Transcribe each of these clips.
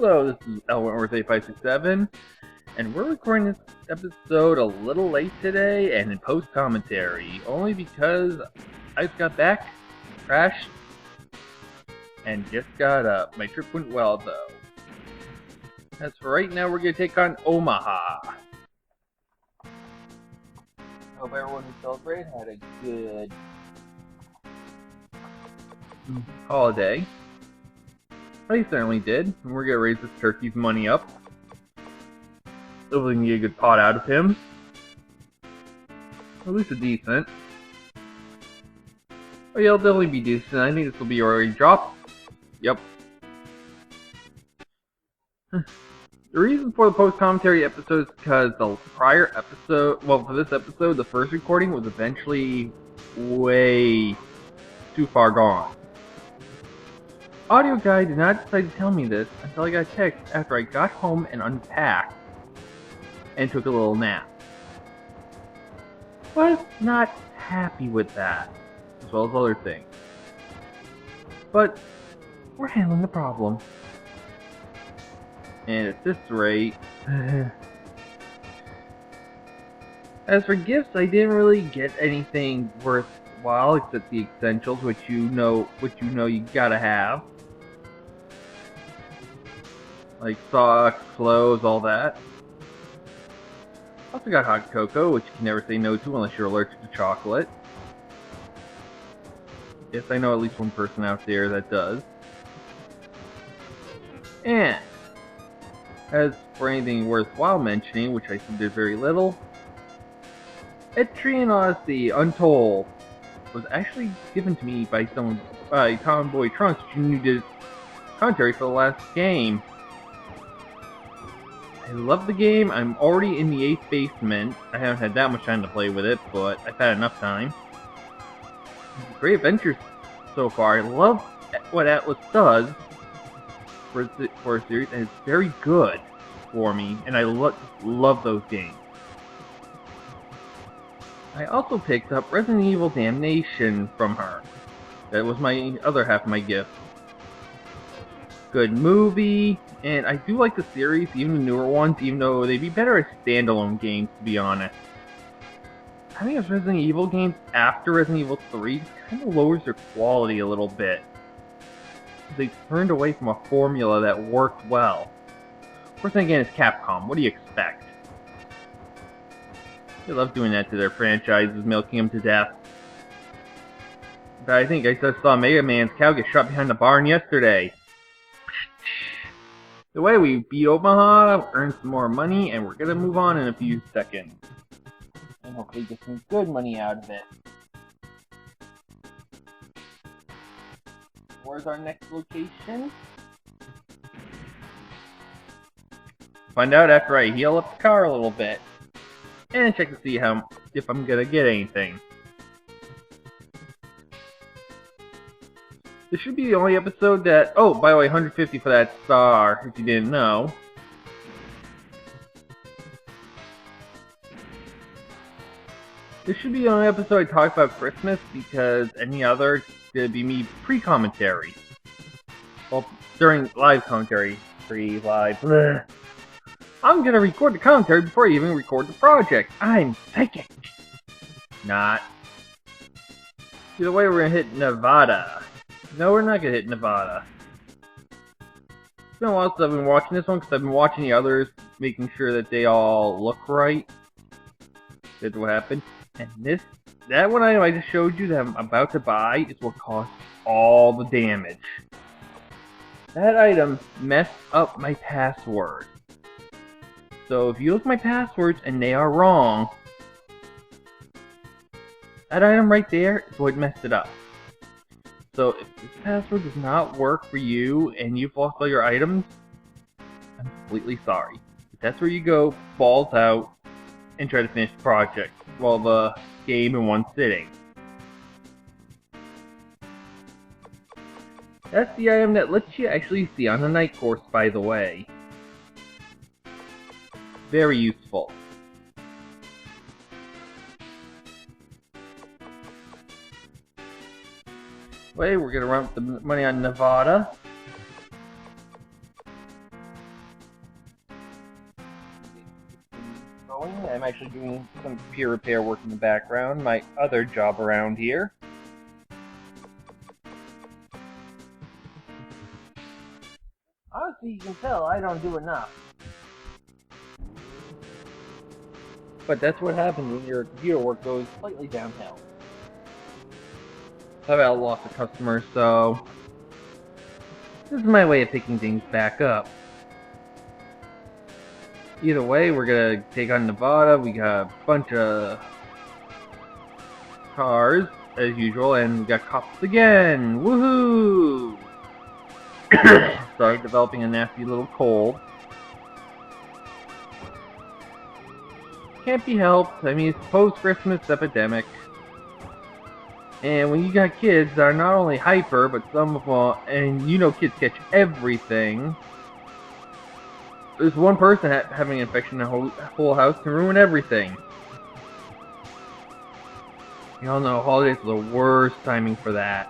Hello, this is L1Earth8567, and we're recording this episode a little late today and in post-commentary, only because I just got back, crashed, and just got up. My trip went well, though. As for right now, we're going to take on Omaha. Hope everyone who celebrated had a good holiday. I certainly did, and we're gonna raise this turkey's money up. Hopefully we can get a good pot out of him. At least a decent. Oh yeah, it'll definitely be decent. I think this will be already dropped. Yep. The reason for the post-commentary episode is because the prior episode, well, for this episode, the first recording was eventually way too far gone. Audio guy did not decide to tell me this until I got a text after I got home and unpacked and took a little nap. Was not happy with that, as well as other things. But we're handling the problem. And at this rate, as for gifts, I didn't really get anything worthwhile except the essentials, which you know you gotta have. Like socks, clothes, all that. Also got hot cocoa, which you can never say no to unless you're allergic to chocolate. Yes, I know at least one person out there that does. And as for anything worthwhile mentioning, which I think there's very little, Etrian Odyssey Untold was actually given to me by Tomboy Trunks, who did commentary for the last game. I love the game. I'm already in the 8th basement. I haven't had that much time to play with it, but I've had enough time. Great adventures so far. I love what Atlas does for a series, and it's very good for me, and I love those games. I also picked up Resident Evil Damnation from her. That was my other half of my gift. Good movie, and I do like the series, even the newer ones, even though they'd be better as standalone games, to be honest. I think as Resident Evil games after Resident Evil 3 kind of lowers their quality a little bit. They turned away from a formula that worked well. Of course, then again, it's Capcom. What do you expect? They love doing that to their franchises, milking them to death. But I think I just saw Mega Man's cow get shot behind the barn yesterday. The way we beat Omaha, earn some more money, and we're gonna move on in a few seconds. And hopefully get some good money out of it. Where's our next location? Find out after I heal up the car a little bit. And check to see if I'm gonna get anything. This should be the only episode that... Oh, by the way, 150 for that star, if you didn't know. This should be the only episode I talk about Christmas, because any other is going to be me pre-commentary. Well, during live commentary. Pre-live. I'm going to record the commentary before I even record the project. I'm psychic. Not. Either way, we're going to hit Nevada. No, we're not gonna hit Nevada. It's been a while since I've been watching this one, because I've been watching the others, making sure that they all look right. That's what happened. And that one item I just showed you that I'm about to buy is what caused all the damage. That item messed up my password. So if you look at my passwords and they are wrong, that item right there is what messed it up. So if this password does not work for you and you've lost all your items, I'm completely sorry. But that's where you go, balls out, and try to finish the project. Well, the game in one sitting. That's the item that lets you actually see on the night course, by the way. Very useful. Wait, we're gonna run up the money on Nevada. going. I'm actually doing some computer repair work in the background, my other job around here. Honestly, you can tell I don't do enough. But that's what happens when your computer work goes slightly downhill. I've had lots of customers, so this is my way of picking things back up. Either way, we're gonna take on Nevada. We got a bunch of cars, as usual, and we got cops again! Woohoo! Started developing a nasty little cold. Can't be helped. I mean, it's post-Christmas epidemic. And when you got kids that are not only hyper, but some of them, and you know kids catch everything. There's one person having an infection in the whole house can ruin everything. You all know holidays are the worst timing for that.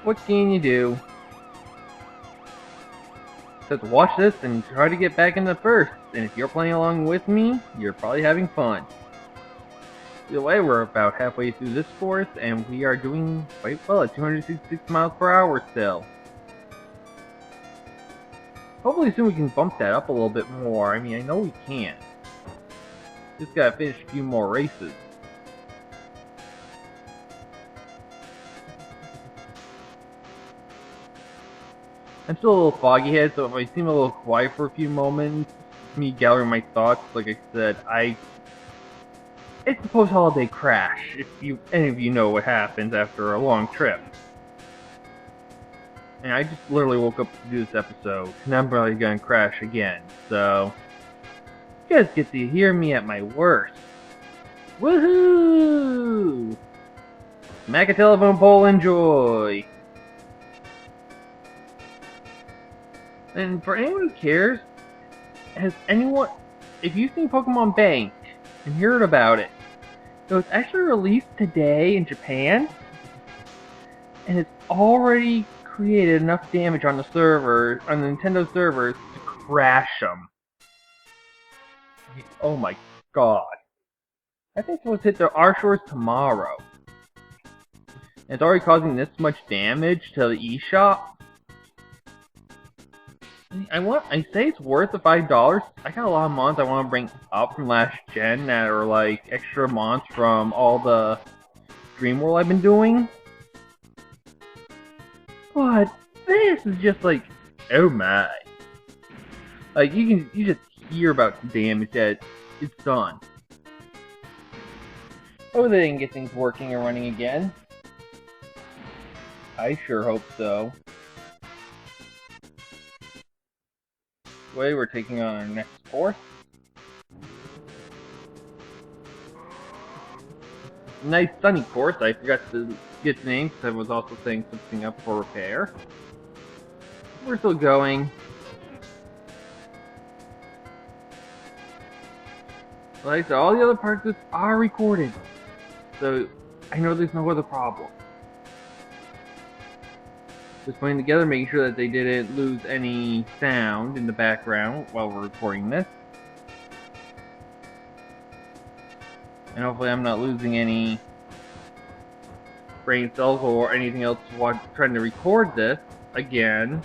What can you do? Just watch this and try to get back in the first. And if you're playing along with me, you're probably having fun. Either way, we're about halfway through this course, and we are doing quite well at 266 miles per hour still. Hopefully soon we can bump that up a little bit more. I mean, I know we can. Just gotta finish a few more races. I'm still a little foggy head, so if I seem a little quiet for a few moments, me gathering my thoughts, like I said, it's the post-holiday crash, if any of you know what happens after a long trip. And I just literally woke up to do this episode, and I'm probably gonna crash again, so you guys get to hear me at my worst. Woohoo! Smack a telephone pole, enjoy! And for anyone who cares, if you've seen Pokemon Bank and heard about it, it was actually released today in Japan, and it's already created enough damage on the server, on the Nintendo servers, to crash them. Oh my god. I think it's supposed to hit our shores tomorrow. And it's already causing this much damage to the eShop. I say it's worth the $5. I got a lot of mods I want to bring up from last gen that are like extra mods from all the Dream World I've been doing. But this is just like, oh my. Like you just hear about the damage that it's done. Oh, they didn't get things working and running again. I sure hope so. Way we're taking on our next course. Nice sunny course. I forgot to get the name because I was also setting something up for repair. We're still going. Like I said, all the other parts of this are recorded, so I know there's no other problem. Just putting together, making sure that they didn't lose any sound in the background while we're recording this. And hopefully I'm not losing any brain cells or anything else while trying to record this again.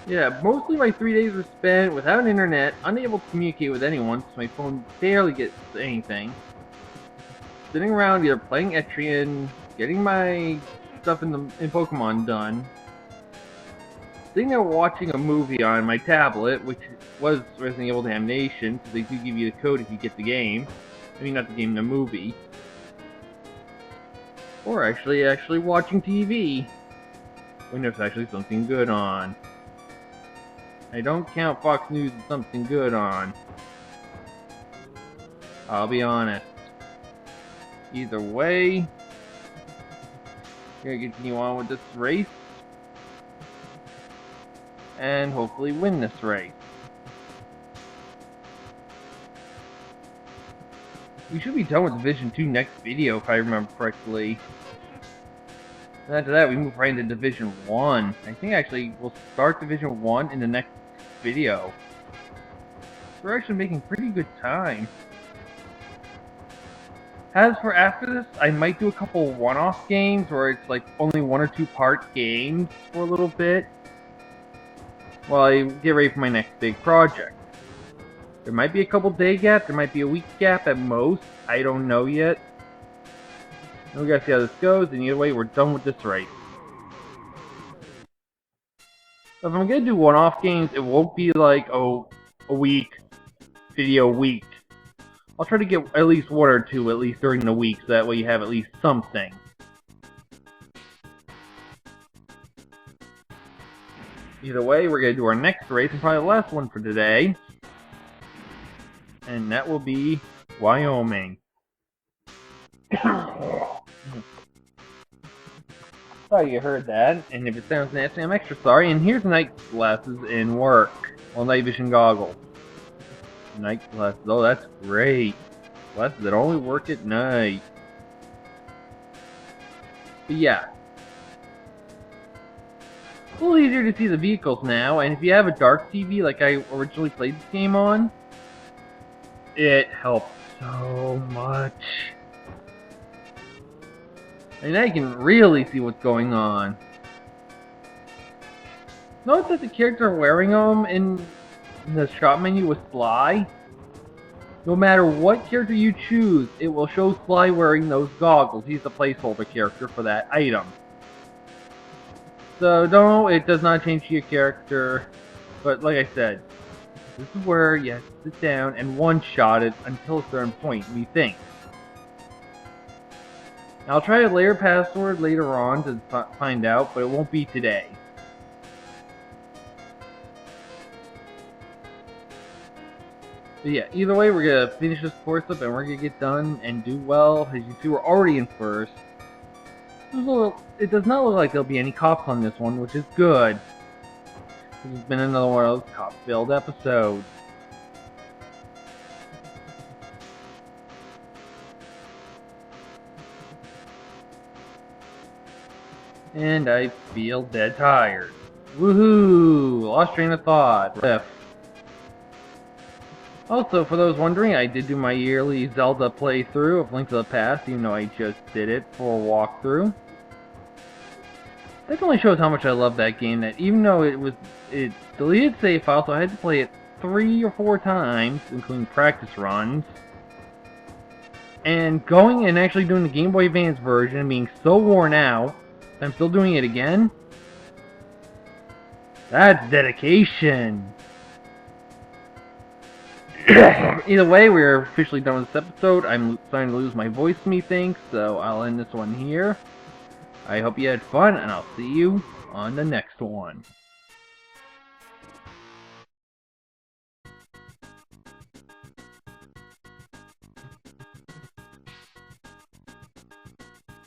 Yeah, mostly my 3 days were spent without internet, unable to communicate with anyone because my phone barely gets anything. Sitting around either playing Etrian, getting my stuff in Pokemon done, sitting there watching a movie on my tablet, which was Resident Evil Damnation, because they do give you the code if you get the game. I mean, not the game, the movie. Or actually watching TV, when there's actually something good on. I don't count Fox News as something good on. I'll be honest. Either way, we're gonna continue on with this race and hopefully win this race. We should be done with Division 2 next video if I remember correctly. And after that, we move right into Division 1. I think actually we'll start Division 1 in the next video. We're actually making pretty good time. As for after this, I might do a couple one-off games where it's like only 1 or 2 part games for a little bit while I get ready for my next big project. There might be a couple day gap, there might be a week gap at most, I don't know yet. And we gotta see how this goes, and either way, we're done with this race. So if I'm gonna do one-off games, it won't be like, oh, a week, video week. I'll try to get at least 1 or 2 at least during the week, so that way you have at least something. Either way, we're gonna do our next race, and probably the last one for today. And that will be Wyoming. Sorry you heard that, and if it sounds nasty, I'm extra sorry. And here's night glasses in work. Well, night vision goggles. Night glasses, oh that's great. Glasses that only work at night. But yeah. It's a little easier to see the vehicles now, and if you have a dark TV like I originally played this game on, it helps so much. And now you can really see what's going on. Notice that the character wearing them in the shop menu with Sly. No matter what character you choose, it will show Sly wearing those goggles. He's the placeholder character for that item. So no, it does not change your character. But like I said, this is where you have to sit down and one-shot it until a certain point, we think. I'll try a layer password later on to find out, but it won't be today. But yeah, either way, we're gonna finish this course up and we're gonna get done and do well. As you see, we're already in first. It does not look like there'll be any cops on this one, which is good. This has been another one of those cop-filled episodes. And I feel dead tired. Woohoo! Lost train of thought. Riff. Also, for those wondering, I did do my yearly Zelda playthrough of Link to the Past, even though I just did it for a walkthrough. That only shows how much I love that game, that even though it deleted save files, so I had to play it 3 or 4 times, including practice runs. And going and actually doing the Game Boy Advance version, being so worn out, I'm still doing it again? That's dedication! Either way, we're officially done with this episode. I'm starting to lose my voice, methinks, so I'll end this one here. I hope you had fun, and I'll see you on the next one.